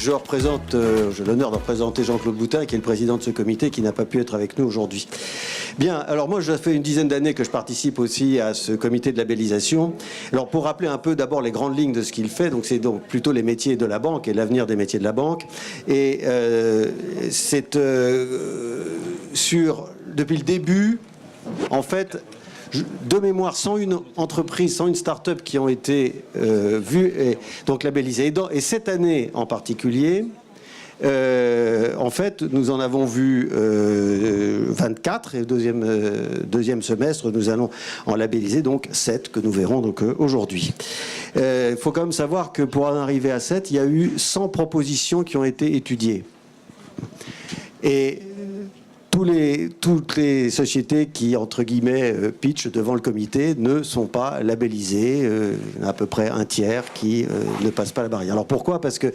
j'ai l'honneur de représenter Jean-Claude Boutin, qui est le président de ce comité, qui n'a pas pu être avec nous aujourd'hui. Bien, alors moi, ça fait une dizaine d'années que je participe aussi à ce comité de labellisation. Alors pour rappeler un peu d'abord les grandes lignes de ce qu'il fait, donc c'est donc plutôt les métiers de la banque et l'avenir des métiers de la banque. Et c'est depuis le début, en fait, de mémoire, 101 entreprises, 101 start-up qui ont été vues et donc labellisées. Et cette année en particulier, en fait, nous en avons vu 24 et deuxième semestre, nous allons en labelliser donc 7 que nous verrons donc aujourd'hui. Il faut quand même savoir que pour en arriver à 7, il y a eu 100 propositions qui ont été étudiées. Et toutes les sociétés qui, entre guillemets, pitchent devant le comité ne sont pas labellisées. Il y en a à peu près un tiers qui ne passent pas la barrière. Alors pourquoi ? Parce que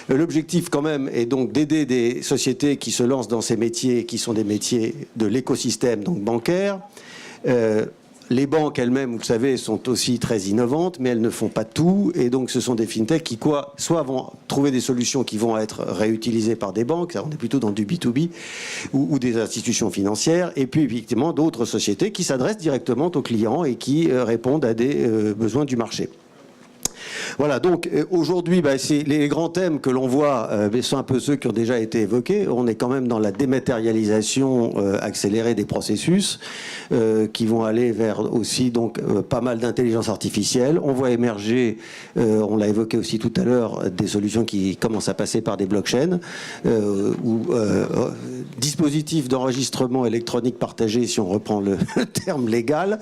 l'objectif quand même est donc d'aider des sociétés qui se lancent dans ces métiers, qui sont des métiers de l'écosystème donc bancaire. Les banques elles-mêmes, vous le savez, sont aussi très innovantes, mais elles ne font pas tout. Et donc, ce sont des fintechs qui, soit vont trouver des solutions qui vont être réutilisées par des banques, ça, on est plutôt dans du B2B, ou des institutions financières, et puis, effectivement, d'autres sociétés qui s'adressent directement aux clients et qui répondent à des besoins du marché. Voilà, donc aujourd'hui, c'est les grands thèmes que l'on voit sont un peu ceux qui ont déjà été évoqués. On est quand même dans la dématérialisation accélérée des processus qui vont aller vers aussi donc pas mal d'intelligence artificielle. On voit émerger, on l'a évoqué aussi tout à l'heure, des solutions qui commencent à passer par des blockchains ou dispositifs d'enregistrement électronique partagé, si on reprend le terme légal.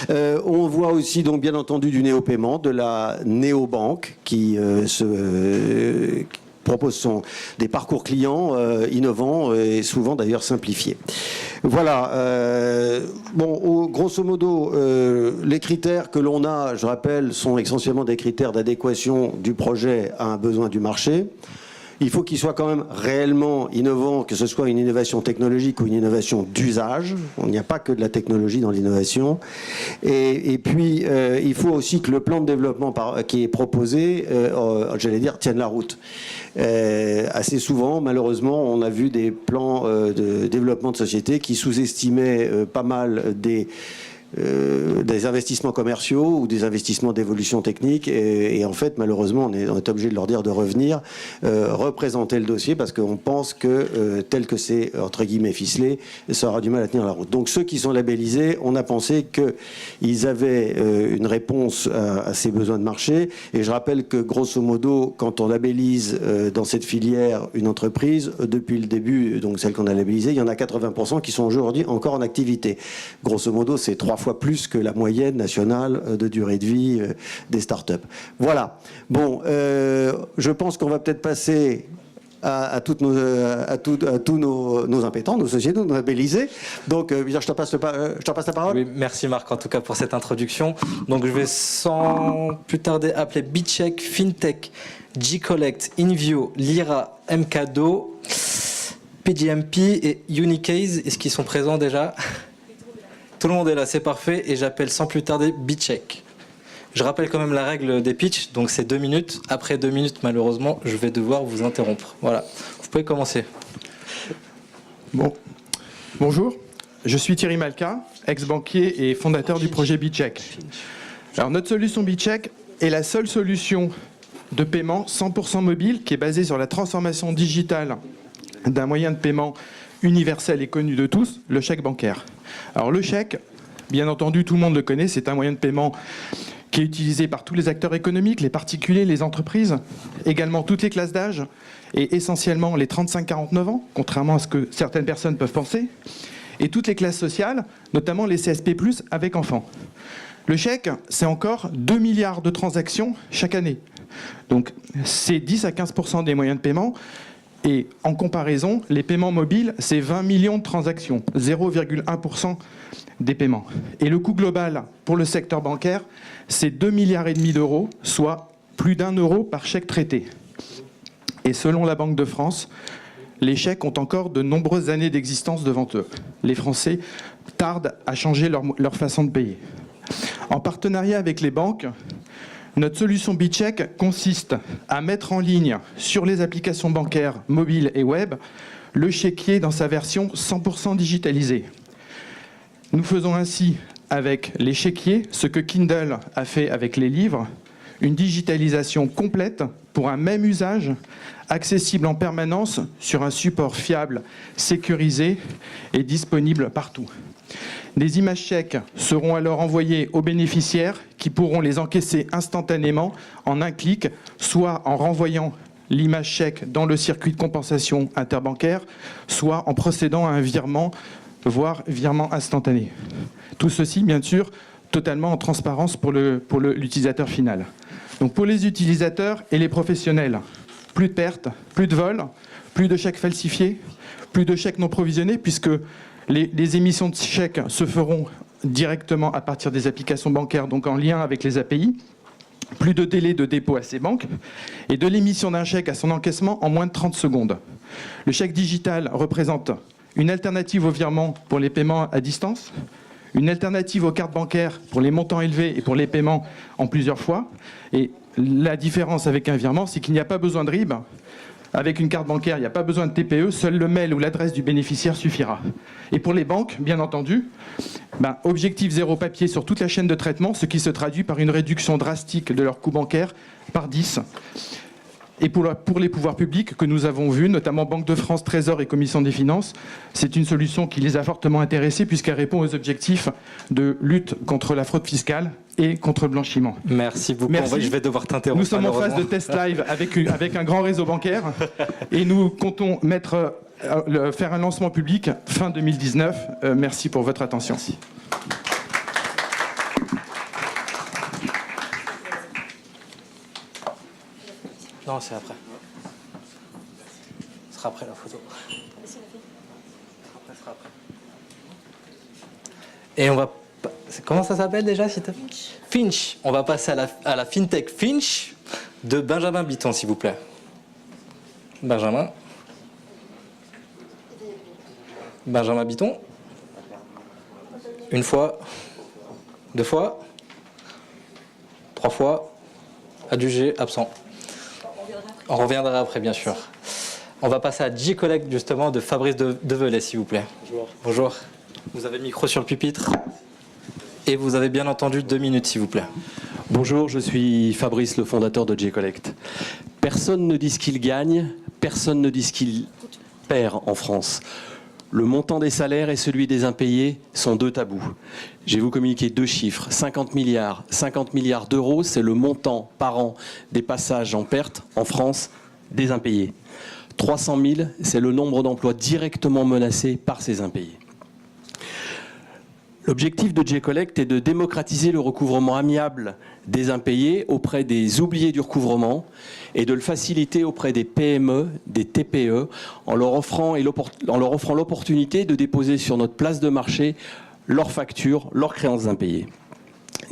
On voit aussi donc bien entendu du néo-paiement, de la néobanque qui propose des parcours clients innovants et souvent d'ailleurs simplifiés. Voilà. Grosso modo, les critères que l'on a, je rappelle, sont essentiellement des critères d'adéquation du projet à un besoin du marché. Il faut qu'il soit quand même réellement innovant, que ce soit une innovation technologique ou une innovation d'usage. Il n'y a pas que de la technologie dans l'innovation. Et puis, il faut aussi que le plan de développement qui est proposé, j'allais dire, tienne la route. Assez souvent, malheureusement, on a vu des plans de développement de société qui sous-estimaient pas mal des investissements commerciaux ou des investissements d'évolution technique et en fait malheureusement on est obligé de leur dire de revenir représenter le dossier parce qu'on pense que tel que c'est entre guillemets ficelé, ça aura du mal à tenir la route. Donc ceux qui sont labellisés, on a pensé qu'ils avaient une réponse à ces besoins de marché et je rappelle que grosso modo quand on labellise dans cette filière une entreprise, depuis le début, donc celle qu'on a labellisée, il y en a 80% qui sont aujourd'hui encore en activité. Grosso modo c'est 3 fois plus que la moyenne nationale de durée de vie des startups. Voilà. Bon, je pense qu'on va peut-être passer à tous nos impétents, nos sociétés, nos labellisés. Donc, je te passe la parole. Oui, merci Marc, en tout cas, pour cette introduction. Donc, je vais sans plus tarder appeler BitCheck, FinTech, G-Collect, Invio, Lyra, MKDO, PGMP et Unicase. Est-ce qu'ils sont présents déjà ? Tout le monde est là, c'est parfait. Et j'appelle sans plus tarder BitCheck. Je rappelle quand même la règle des pitchs, donc c'est 2 minutes. Après 2 minutes, malheureusement, je vais devoir vous interrompre. Voilà, vous pouvez commencer. Bon. Bonjour, je suis Thierry Malka, ex-banquier et fondateur du projet BitCheck. Alors notre solution BitCheck est la seule solution de paiement 100% mobile qui est basée sur la transformation digitale d'un moyen de paiement universel et connu de tous, le chèque bancaire. Alors le chèque, bien entendu, tout le monde le connaît, c'est un moyen de paiement qui est utilisé par tous les acteurs économiques, les particuliers, les entreprises, également toutes les classes d'âge, et essentiellement les 35-49 ans, contrairement à ce que certaines personnes peuvent penser, et toutes les classes sociales, notamment les CSP+, avec enfants. Le chèque, c'est encore 2 milliards de transactions chaque année. Donc c'est 10 à 15% des moyens de paiement. Et en comparaison, les paiements mobiles, c'est 20 millions de transactions, 0,1% des paiements. Et le coût global pour le secteur bancaire, c'est 2,5 milliards d'euros, soit plus d'€1 par chèque traité. Et selon la Banque de France, les chèques ont encore de nombreuses années d'existence devant eux. Les Français tardent à changer leur façon de payer. En partenariat avec les banques, Notre solution BitCheck consiste à mettre en ligne sur les applications bancaires mobiles et web le chéquier dans sa version 100% digitalisée. Nous faisons ainsi avec les chéquiers ce que Kindle a fait avec les livres, une digitalisation complète pour un même usage, accessible en permanence sur un support fiable, sécurisé et disponible partout. Des images chèques seront alors envoyées aux bénéficiaires qui pourront les encaisser instantanément en un clic, soit en renvoyant l'image chèque dans le circuit de compensation interbancaire, soit en procédant à un virement, voire virement instantané. Tout ceci, bien sûr, totalement en transparence pour l'utilisateur final. Donc pour les utilisateurs et les professionnels, plus de pertes, plus de vols, plus de chèques falsifiés, plus de chèques non provisionnés, puisque les émissions de chèques se feront directement à partir des applications bancaires, donc en lien avec les API, plus de délai de dépôt à ces banques, et de l'émission d'un chèque à son encaissement en moins de 30 secondes. Le chèque digital représente une alternative au virement pour les paiements à distance, une alternative aux cartes bancaires pour les montants élevés et pour les paiements en plusieurs fois. Et la différence avec un virement, c'est qu'il n'y a pas besoin de RIB. Avec une carte bancaire, il n'y a pas besoin de TPE, seul le mail ou l'adresse du bénéficiaire suffira. Et pour les banques, bien entendu, objectif zéro papier sur toute la chaîne de traitement, ce qui se traduit par une réduction drastique de leurs coûts bancaires par 10. Et pour les pouvoirs publics que nous avons vus, notamment Banque de France, Trésor et Commission des finances, c'est une solution qui les a fortement intéressés puisqu'elle répond aux objectifs de lutte contre la fraude fiscale et contre le blanchiment. Merci beaucoup. Merci. Je vais devoir t'interrompre. Nous sommes en phase de test live avec un grand réseau bancaire et nous comptons faire un lancement public fin 2019. Merci pour votre attention. Merci. Non, c'est après. Ce sera après la photo. Après, ce sera après. Et on va... Comment ça s'appelle déjà, s'il te plaît ? Finch. On va passer à la FinTech Finch de Benjamin Bitton, s'il vous plaît. Benjamin Bitton. Une fois. 2 fois. 3 fois. Adjugé, absent. On reviendra après, bien sûr. On va passer à G-Collect, justement, de Fabrice Develay, s'il vous plaît. Bonjour. Bonjour. Vous avez le micro sur le pupitre. Et vous avez bien entendu 2 minutes, s'il vous plaît. Bonjour, je suis Fabrice, le fondateur de G-Collect. Personne ne dit ce qu'il gagne, personne ne dit ce qu'il perd en France. Le montant des salaires et celui des impayés sont 2 tabous. Je vais vous communiquer 2 chiffres. 50 milliards d'euros, c'est le montant par an des passages en perte en France des impayés. 300 000, c'est le nombre d'emplois directement menacés par ces impayés. L'objectif de G-Collect est de démocratiser le recouvrement amiable des impayés auprès des oubliés du recouvrement et de le faciliter auprès des PME, des TPE, en leur offrant l'opportunité de déposer sur notre place de marché leurs factures, leurs créances impayées.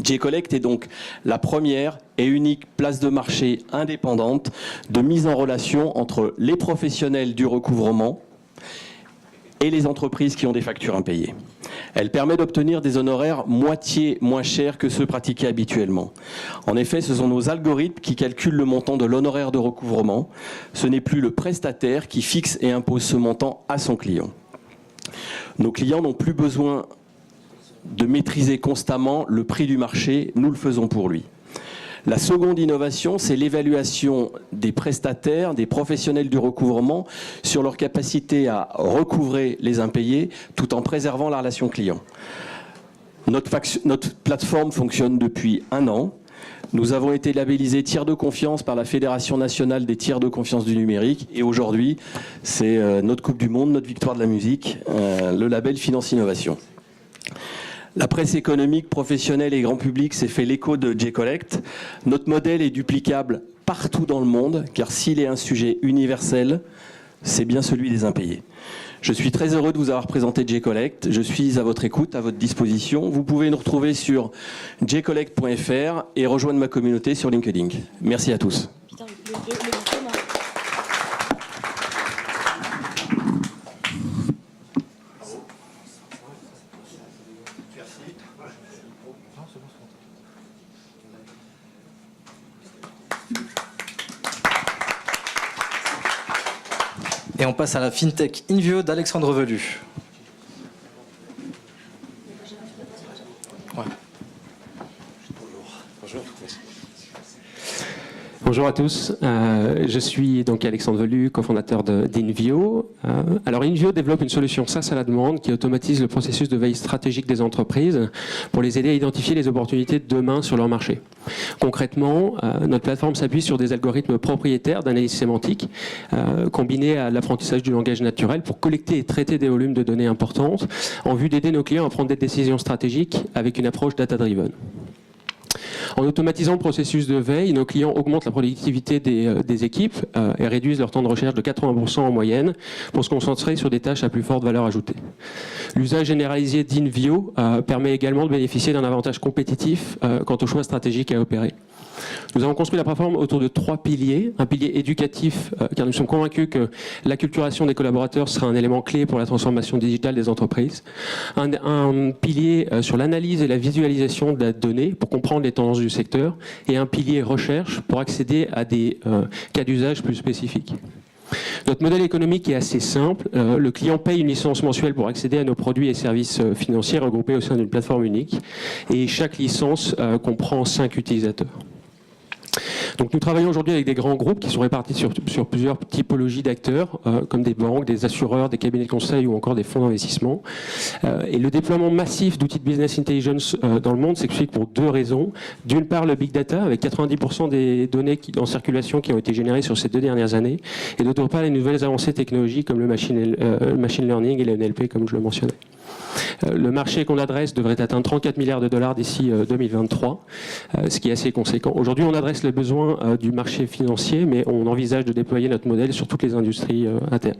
G-Collect est donc la première et unique place de marché indépendante de mise en relation entre les professionnels du recouvrement et les entreprises qui ont des factures impayées. Elle permet d'obtenir des honoraires moitié moins chers que ceux pratiqués habituellement. En effet, ce sont nos algorithmes qui calculent le montant de l'honoraire de recouvrement. Ce n'est plus le prestataire qui fixe et impose ce montant à son client. Nos clients n'ont plus besoin de maîtriser constamment le prix du marché, nous le faisons pour lui. La seconde innovation, c'est l'évaluation des prestataires, des professionnels du recouvrement sur leur capacité à recouvrer les impayés tout en préservant la relation client. Notre plateforme fonctionne depuis 1 an. Nous avons été labellisés tiers de confiance par la Fédération nationale des tiers de confiance du numérique. Et aujourd'hui, c'est notre Coupe du Monde, notre victoire de la musique, le label Finance Innovation. La presse économique, professionnelle et grand public s'est fait l'écho de G-Collect. Notre modèle est duplicable partout dans le monde, car s'il est un sujet universel, c'est bien celui des impayés. Je suis très heureux de vous avoir présenté G-Collect. Je suis à votre écoute, à votre disposition. Vous pouvez nous retrouver sur jcollect.fr et rejoindre ma communauté sur LinkedIn. Merci à tous. Et on passe à la FinTech Invio d'Alexandre Velu. Ouais. Bonjour à tous, je suis donc Alexandre Velu, cofondateur d'Invio. Alors Invio développe une solution SaaS à la demande qui automatise le processus de veille stratégique des entreprises pour les aider à identifier les opportunités de demain sur leur marché. Concrètement, notre plateforme s'appuie sur des algorithmes propriétaires d'analyse sémantique combinés à l'apprentissage du langage naturel pour collecter et traiter des volumes de données importantes en vue d'aider nos clients à prendre des décisions stratégiques avec une approche data-driven. En automatisant le processus de veille, nos clients augmentent la productivité des équipes et réduisent leur temps de recherche de 80% en moyenne pour se concentrer sur des tâches à plus forte valeur ajoutée. L'usage généralisé d'Invio permet également de bénéficier d'un avantage compétitif quant aux choix stratégiques à opérer. Nous avons construit la plateforme autour de 3 piliers. Un pilier éducatif, car nous sommes convaincus que l'acculturation des collaborateurs sera un élément clé pour la transformation digitale des entreprises. Un pilier sur l'analyse et la visualisation de la donnée pour comprendre les tendances du secteur. Et un pilier recherche pour accéder à des cas d'usage plus spécifiques. Notre modèle économique est assez simple. Le client paye une licence mensuelle pour accéder à nos produits et services financiers regroupés au sein d'une plateforme unique. Et chaque licence comprend 5 utilisateurs. Donc nous travaillons aujourd'hui avec des grands groupes qui sont répartis sur plusieurs typologies d'acteurs, comme des banques, des assureurs, des cabinets de conseil ou encore des fonds d'investissement. Et le déploiement massif d'outils de business intelligence dans le monde s'explique pour 2 raisons. D'une part, le big data, avec 90% des données en circulation qui ont été générées sur ces 2 dernières années. Et d'autre part, les nouvelles avancées technologiques comme le machine learning et le NLP, comme je le mentionnais. Le marché qu'on adresse devrait atteindre 34 milliards de dollars d'ici 2023, ce qui est assez conséquent. Aujourd'hui, on adresse les besoins du marché financier, mais on envisage de déployer notre modèle sur toutes les industries internes.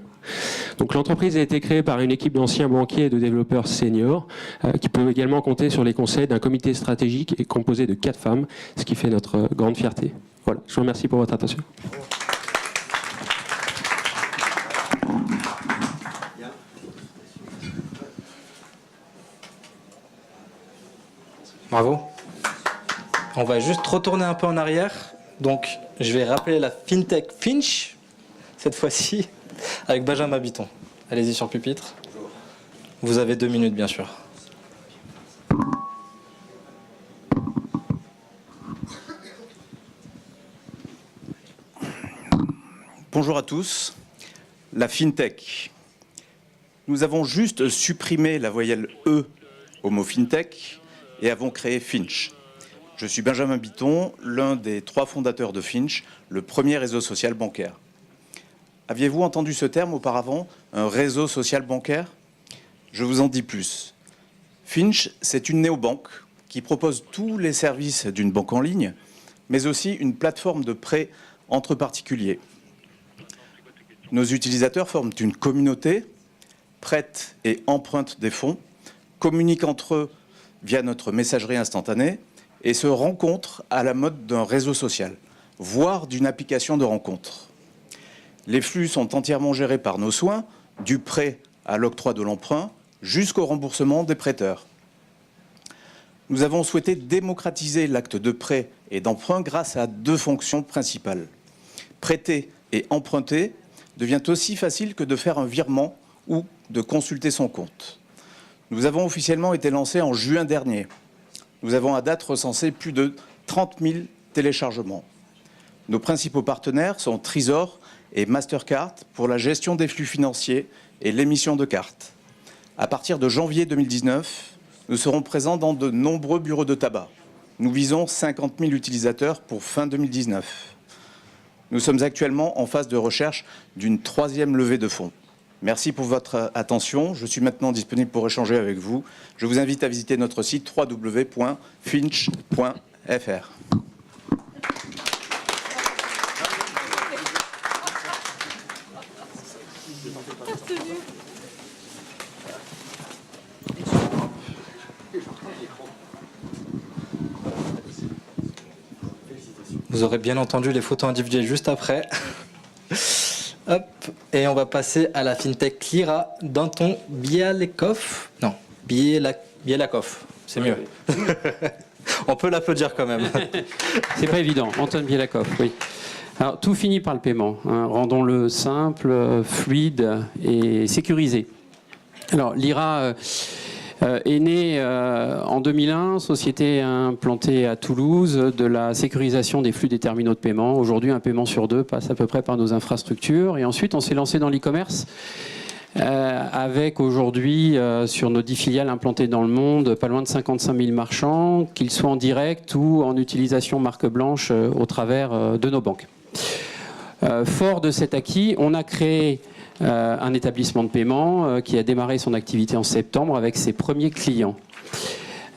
Donc l'entreprise a été créée par une équipe d'anciens banquiers et de développeurs seniors, qui peuvent également compter sur les conseils d'un comité stratégique et composé de 4 femmes, ce qui fait notre grande fierté. Voilà, je vous remercie pour votre attention. Bravo. On va juste retourner un peu en arrière. Donc, je vais rappeler la FinTech Finch, cette fois-ci, avec Benjamin Bitton. Allez-y sur le pupitre. Vous avez 2 minutes, bien sûr. Bonjour à tous. La FinTech. Nous avons juste supprimé la voyelle E au mot FinTech et avons créé Finch. Je suis Benjamin Bitton, l'un des 3 fondateurs de Finch, le premier réseau social bancaire. Aviez-vous entendu ce terme auparavant, un réseau social bancaire? Je vous en dis plus. Finch, c'est une néobanque qui propose tous les services d'une banque en ligne, mais aussi une plateforme de prêt entre particuliers. Nos utilisateurs forment une communauté, prêtent et empruntent des fonds, communiquent entre eux via notre messagerie instantanée et se rencontrent à la mode d'un réseau social, voire d'une application de rencontre. Les flux sont entièrement gérés par nos soins, du prêt à l'octroi de l'emprunt jusqu'au remboursement des prêteurs. Nous avons souhaité démocratiser l'acte de prêt et d'emprunt grâce à 2 fonctions principales. Prêter et emprunter devient aussi facile que de faire un virement ou de consulter son compte. Nous avons officiellement été lancés en juin dernier. Nous avons à date recensé plus de 30 000 téléchargements. Nos principaux partenaires sont Trésor et Mastercard pour la gestion des flux financiers et l'émission de cartes. À partir de janvier 2019, nous serons présents dans de nombreux bureaux de tabac. Nous visons 50 000 utilisateurs pour fin 2019. Nous sommes actuellement en phase de recherche d'une 3e levée de fonds. Merci pour votre attention. Je suis maintenant disponible pour échanger avec vous. Je vous invite à visiter notre site www.finch.fr. Vous aurez bien entendu les photos individuelles juste après. Hop, et on va passer à la FinTech Lira d'Anton Bialekov. Non, Bielakov, c'est mieux. On peut l'applaudir quand même. C'est pas évident, Anton Bielakov, oui. Alors, tout finit par le paiement. Hein. Rendons-le simple, fluide et sécurisé. Alors, l'IRA est née en 2001, société implantée à Toulouse, de la sécurisation des flux des terminaux de paiement. Aujourd'hui, un paiement sur deux passe à peu près par nos infrastructures. Et ensuite, on s'est lancé dans l'e-commerce. Avec aujourd'hui, sur nos 10 filiales implantées dans le monde, pas loin de 55 000 marchands, qu'ils soient en direct ou en utilisation marque blanche au travers de nos banques. Fort de cet acquis, on a créé un établissement de paiement qui a démarré son activité en septembre avec ses premiers clients.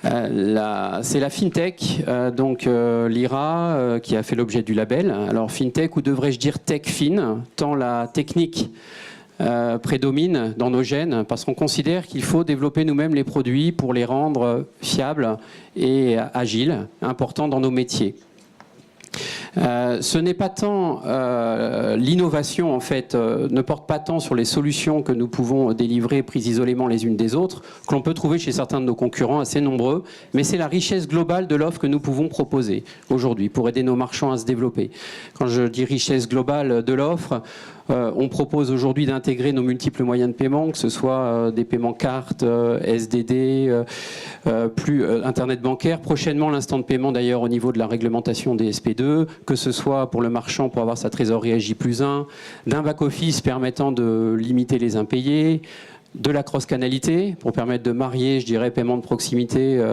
C'est la FinTech, donc l'IRA, qui a fait l'objet du label. Alors FinTech, ou devrais-je dire TechFin, tant la technique prédomine dans nos gènes, parce qu'on considère qu'il faut développer nous-mêmes les produits pour les rendre fiables et agiles, importants dans nos métiers. Ce n'est pas tant l'innovation, en fait, ne porte pas tant sur les solutions que nous pouvons délivrer prises isolément les unes des autres, que l'on peut trouver chez certains de nos concurrents assez nombreux, mais c'est la richesse globale de l'offre que nous pouvons proposer aujourd'hui pour aider nos marchands à se développer. Quand je dis richesse globale de l'offre, on propose aujourd'hui d'intégrer nos multiples moyens de paiement, que ce soit des paiements cartes, SDD, Internet bancaire. Prochainement, l'instant de paiement d'ailleurs au niveau de la réglementation des SP2, que ce soit pour le marchand pour avoir sa trésorerie à J+1, d'un back-office permettant de limiter les impayés, de la cross-canalité pour permettre de marier, je dirais, paiement de proximité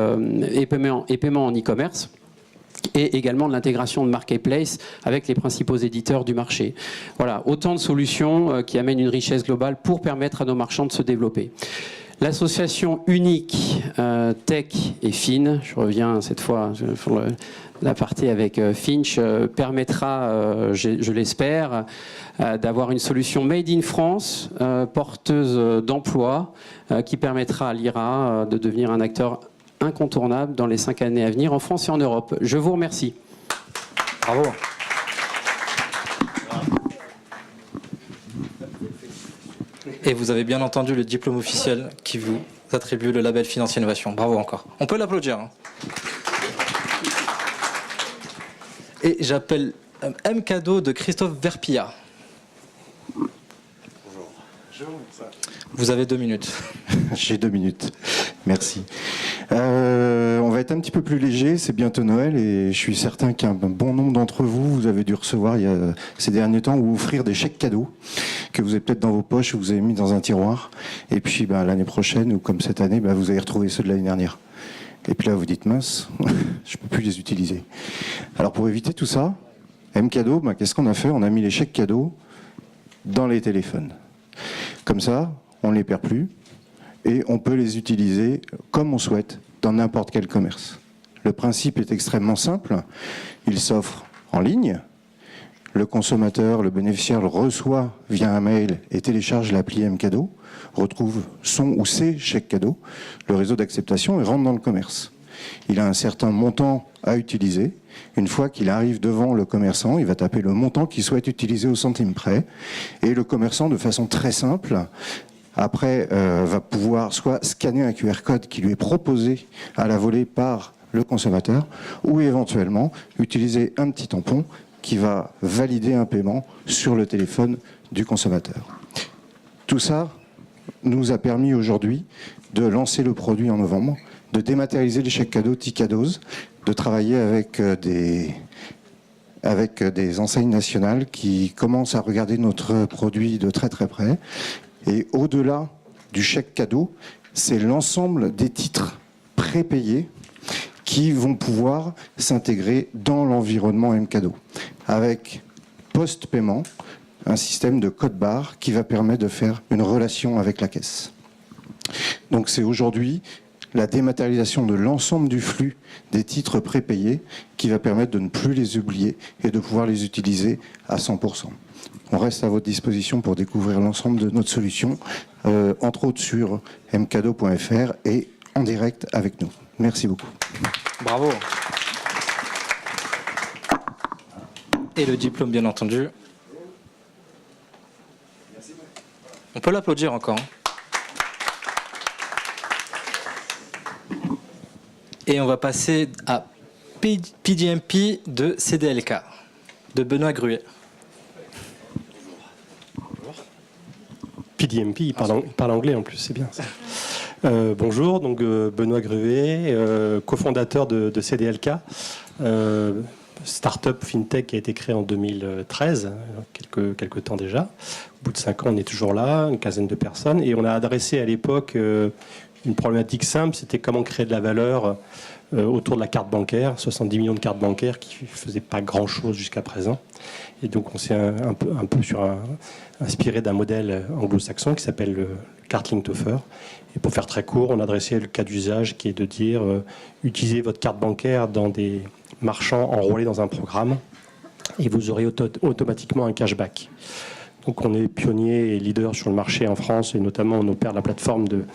et paiement en e-commerce. Et également de l'intégration de marketplace avec les principaux éditeurs du marché. Voilà, autant de solutions qui amènent une richesse globale pour permettre à nos marchands de se développer. L'association unique Tech et Fin, je reviens cette fois sur la partie avec Finch, permettra, je l'espère, d'avoir une solution made in France, porteuse d'emploi, qui permettra à l'IRA de devenir un acteur incontournable dans les 5 années à venir en France et en Europe. Je vous remercie. Bravo. Et vous avez bien entendu le diplôme officiel qui vous attribue le label Financier Innovation. Bravo encore. On peut l'applaudir. Hein. Et j'appelle M. Cadeau de Christophe Verpilla. Vous avez 2 minutes. J'ai 2 minutes. Merci. On va être un petit peu plus léger, c'est bientôt Noël et je suis certain qu'un bon nombre d'entre vous, vous avez dû recevoir il y a ces derniers temps ou offrir des chèques cadeaux que vous avez peut-être dans vos poches ou vous avez mis dans un tiroir. Et puis l'année prochaine ou comme cette année, vous allez retrouver ceux de l'année dernière. Et puis là, vous dites mince, je peux plus les utiliser. Alors pour éviter tout ça, M-Cadeau, qu'est-ce qu'on a fait? On a mis les chèques cadeaux dans les téléphones. Comme ça, on ne les perd plus et on peut les utiliser comme on souhaite dans n'importe quel commerce. Le principe est extrêmement simple. Il s'offre en ligne. Le consommateur, le bénéficiaire le reçoit via un mail et télécharge l'appli M-Cadeau, retrouve son ou ses chèques cadeaux, le réseau d'acceptation et rentre dans le commerce. Il a un certain montant à utiliser. Une fois qu'il arrive devant le commerçant, il va taper le montant qu'il souhaite utiliser au centime près. Et le commerçant, de façon très simple, après, va pouvoir soit scanner un QR code qui lui est proposé à la volée par le consommateur, ou éventuellement utiliser un petit tampon qui va valider un paiement sur le téléphone du consommateur. Tout ça nous a permis aujourd'hui de lancer le produit en novembre, de dématérialiser les chèques cadeaux Ticados, de travailler avec des enseignes nationales qui commencent à regarder notre produit de très très près. Et au-delà du chèque cadeau, c'est l'ensemble des titres prépayés qui vont pouvoir s'intégrer dans l'environnement M-Cadeau. Avec post-paiement, un système de code barre qui va permettre de faire une relation avec la caisse. Donc c'est aujourd'hui la dématérialisation de l'ensemble du flux des titres prépayés qui va permettre de ne plus les oublier et de pouvoir les utiliser à 100%. On reste à votre disposition pour découvrir l'ensemble de notre solution, entre autres sur mcadeau.fr et en direct avec nous. Merci beaucoup. Bravo. Et le diplôme, bien entendu. On peut l'applaudir encore. Et on va passer à PDMP de CDLK, de Benoît Gruet. PDMP, il parle anglais en plus, c'est bien ça. Bonjour, donc Benoît Gruet, cofondateur de CDLK, start-up FinTech qui a été créée en 2013, quelques temps déjà. Au bout de 5 ans, on est toujours là, une quinzaine de personnes, et on a adressé à l'époque une problématique simple, c'était comment créer de la valeur autour de la carte bancaire, 70 millions de cartes bancaires qui ne faisaient pas grand-chose jusqu'à présent. Et donc on s'est un peu inspiré d'un modèle anglo-saxon qui s'appelle le Card Linked Offer. Et pour faire très court, on a adressé le cas d'usage qui est de dire utilisez votre carte bancaire dans des marchands enrôlés dans un programme et vous aurez automatiquement un cashback. Donc on est pionnier et leader sur le marché en France et notamment on opère la plateforme de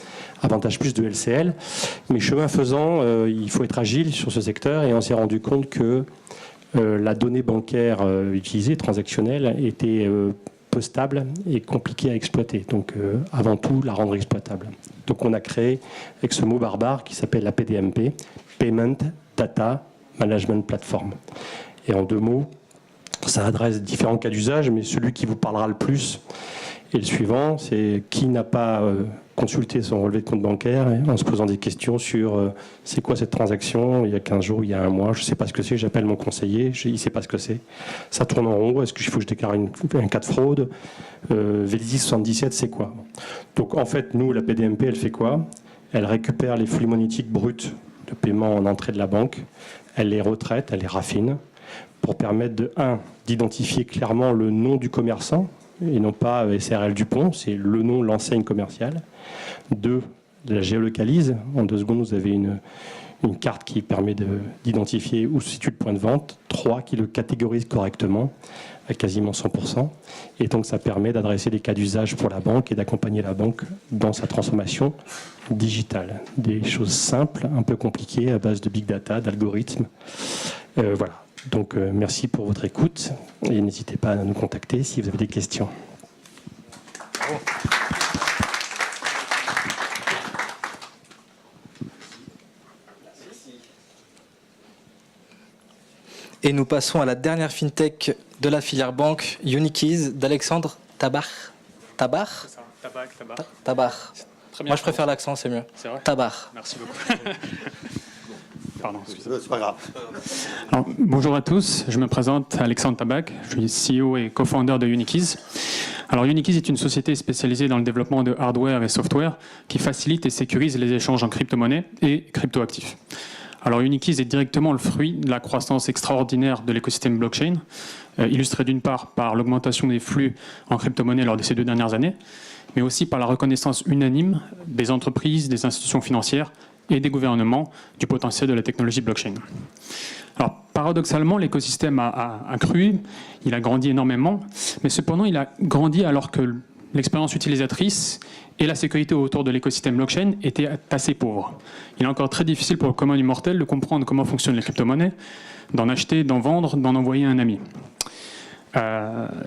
Avantage Plus de LCL. Mais chemin faisant, il faut être agile sur ce secteur et on s'est rendu compte que la donnée bancaire utilisée, transactionnelle, était peu stable et compliquée à exploiter. Donc avant tout, la rendre exploitable. Donc on a créé avec ce mot barbare qui s'appelle la PDMP, Payment Data Management Platform. Et en 2 mots, ça adresse différents cas d'usage, mais celui qui vous parlera le plus est le suivant, c'est qui n'a pas consulté son relevé de compte bancaire en se posant des questions sur c'est quoi cette transaction, il y a 15 jours, il y a 1 mois, je ne sais pas ce que c'est, j'appelle mon conseiller, il ne sait pas ce que c'est. Ça tourne en rond, est-ce qu'il faut que je déclare un cas de fraude Vélizy 77, c'est quoi? Donc en fait, nous, la PDMP, elle fait quoi? Elle récupère les flux monétiques bruts de paiement en entrée de la banque, elle les retraite, elle les raffine, pour permettre d'identifier clairement le nom du commerçant, et non pas SRL Dupont, c'est le nom de l'enseigne commerciale. 2, de la géolocalise. En 2 secondes, vous avez une carte qui permet d'identifier où se situe le point de vente. 3, qui le catégorise correctement, à quasiment 100%. Et donc, ça permet d'adresser des cas d'usage pour la banque et d'accompagner la banque dans sa transformation digitale. Des choses simples, un peu compliquées, à base de big data, d'algorithmes. Voilà. Donc merci pour votre écoute et n'hésitez pas à nous contacter si vous avez des questions. Et nous passons à la dernière FinTech de la filière banque, Unikeys, d'Alexandre Tabar. Tabar ? Tabar. Moi je préfère l'accent, c'est mieux. C'est vrai ? Tabar. Merci beaucoup. Pardon, excusez-moi. C'est pas grave. Alors, bonjour à tous, je me présente Alexandre Tabac, je suis CEO et co-founder de Unikeys. Alors Unikeys est une société spécialisée dans le développement de hardware et software qui facilite et sécurise les échanges en crypto-monnaie et crypto-actifs. Alors Unikeys est directement le fruit de la croissance extraordinaire de l'écosystème blockchain, illustré d'une part par l'augmentation des flux en crypto-monnaie lors de ces 2 dernières années, mais aussi par la reconnaissance unanime des entreprises, des institutions financières et des gouvernements du potentiel de la technologie blockchain. Alors, paradoxalement, l'écosystème a cru, il a grandi énormément, mais cependant, il a grandi alors que l'expérience utilisatrice et la sécurité autour de l'écosystème blockchain étaient assez pauvres. Il est encore très difficile pour le commun du mortel de comprendre comment fonctionnent les crypto-monnaies, d'en acheter, d'en vendre, d'en envoyer à un ami.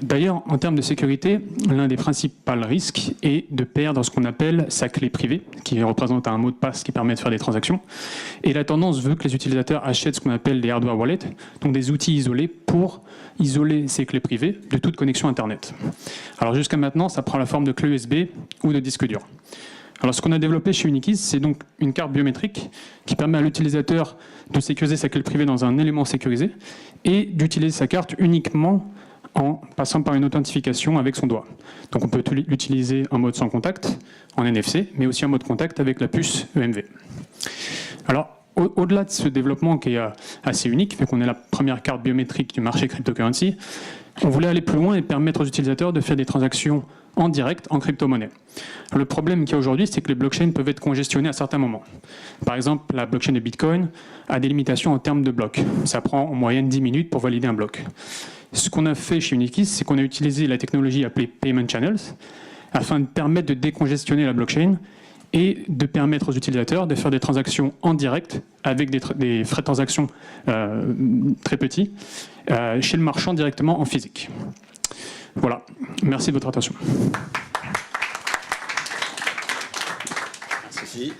D'ailleurs, en termes de sécurité, l'un des principaux risques est de perdre ce qu'on appelle sa clé privée, qui représente un mot de passe qui permet de faire des transactions. Et la tendance veut que les utilisateurs achètent ce qu'on appelle des hardware wallets, donc des outils isolés pour isoler ces clés privées de toute connexion Internet. Alors jusqu'à maintenant, ça prend la forme de clé USB ou de disque dur. Alors ce qu'on a développé chez Unikeys, c'est donc une carte biométrique qui permet à l'utilisateur de sécuriser sa clé privée dans un élément sécurisé et d'utiliser sa carte uniquement en passant par une authentification avec son doigt. Donc on peut l'utiliser en mode sans contact, en NFC, mais aussi en mode contact avec la puce EMV. Alors, au-delà de ce développement qui est assez unique, fait qu'on est la première carte biométrique du marché cryptocurrency, on voulait aller plus loin et permettre aux utilisateurs de faire des transactions en direct en crypto-monnaie. Le problème qu'il y a aujourd'hui, c'est que les blockchains peuvent être congestionnées à certains moments. Par exemple, la blockchain de Bitcoin a des limitations en termes de blocs. Ça prend en moyenne 10 minutes pour valider un bloc. Ce qu'on a fait chez Unikeys, c'est qu'on a utilisé la technologie appelée Payment Channels afin de permettre de décongestionner la blockchain et de permettre aux utilisateurs de faire des transactions en direct avec des frais de transaction très petits chez le marchand directement en physique. Voilà, merci de votre attention. Merci.